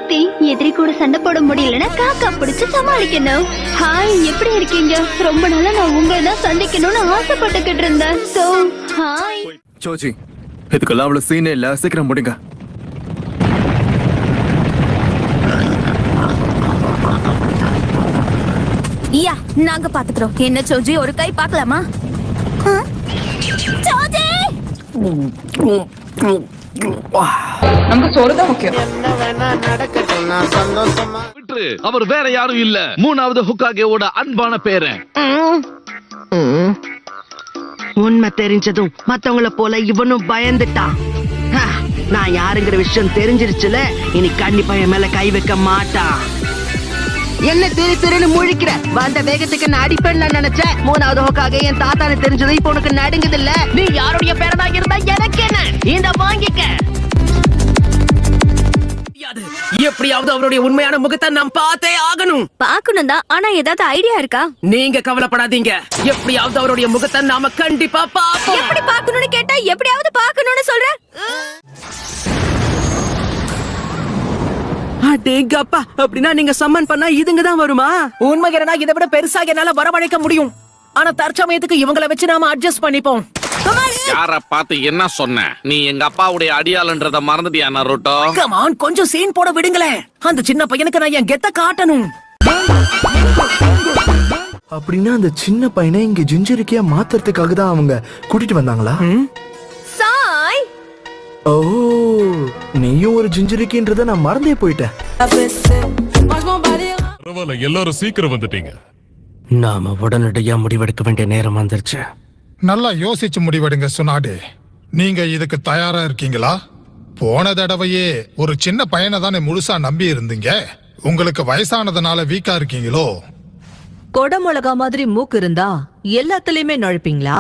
புத்தி. எதிரி கூட சண்டை போட முடியலன்னா காக்கா பிடிச்சு சமாளிக்கணும். ஹாய், எப்படி இருக்கீங்க? ரொம்ப நாளா நான் உங்களை தான் சந்திக்கணும்னு ஆசைப்பட்டுக்கிட்டு இருந்தேன். So hi. சோஜி, இதுக்கெல்லாம் அவ்வளவு சீனே இல்ல, சீக்கிரம் முடிங்க. யா, நாங்க பாத்துக்கிறோம். என்ன சோஜி, ஒரு கை பார்க்கலாமா? சோஜி, நமக்கு சோறுதான் முக்கியம். அவர் வேற யாரும் இல்ல, மூணாவது ஹுக்காகேவோட அன்பான பேரன். உண்மை தெரிஞ்சதும் மத்தவங்கள போல இவனும் பயந்துட்டான். நான் யாருங்கிற விஷயம் தெரிஞ்சிருச்சுல, இனி கண்டிப்பா என் மேல கை வைக்க மாட்டான். என்ன திருன்னு முழிக்கிற? வந்த வேகத்துக்கு நான் அடிப்பேன்னு நினைச்சேன். மூணாவது ஹோக்காக என் தாத்தானு தெரிஞ்சது இப்ப உனக்கு நடுங்குது இல்ல? நீ யாருடைய பேரனா இருந்தா எனக்கு என்ன? இந்த வாங்கிக்க. எப்படியாவது அவருடைய உண்மையான முகத்தை நாம் பார்த்தே ஆகணும். பாக்கணும் தான், ஆனா ஏதாவது ஐடியா இருக்கா? நீங்க கவலைப்படாதீங்க, எப்படியாவது அவருடைய முகத்தை நாம கண்டிப்பா பாப்போம். எப்படி பாக்கணும்னு கேட்டா எப்படியாவது பாக்கணும்னு சொல்ற? அடேங்கப்பா, அப்படின்னா நீங்க சம்மன் பண்ணா இதுங்க தான் வருமா? உண்மையா இதை விட பெருசாக என்னால வரவழைக்க முடியும். ஆனா தற்சமயத்துக்கு இவங்களை வச்சு நாம அட்ஜஸ்ட் பண்ணிப்போம். யார பார்த்து என்ன சொன்ன? நீ எங்க அப்பாவுடைய அடியாளன்றத மறந்துட்டியா நருட்டோ? கம் ஆன், கொஞ்சம் சீன் போட விடுங்களேன். அந்த சின்ன பையனுக்கு நான் என் கெத்த காட்டணும். அப்படின்னா அந்த சின்ன பையனை இங்க ஜிஞ்சரிக்கையா மாத்துறதுக்காக தான் அவங்க கூட்டிட்டு வந்தாங்களா? சாய், ஓ, நீயும் ஒரு ஜிஞ்சரிக்கின்றத நான் மறந்தே போயிட்டேன். பரவாயில்ல, எல்லாரும் சீக்கிரம் வந்துட்டீங்க. நாம உடனடியா முடிவெடுக்க வேண்டிய நேரம் வந்துருச்சு. நல்லா யோசிச்சு முடிவெடுங்க சுனாடே. நீங்க இதுக்கு தயாரா இருக்கீங்களா? போன தடவையே ஒரு சின்ன பையனை தானே முழுசா நம்பி இருந்தீங்க. உங்களுக்கு வயசானதுனால வீக்கா இருக்கீங்களோ? கொடை மிளகா மாதிரி மூக்கு இருந்தா எல்லாத்துலயுமே நுழைப்பீங்களா?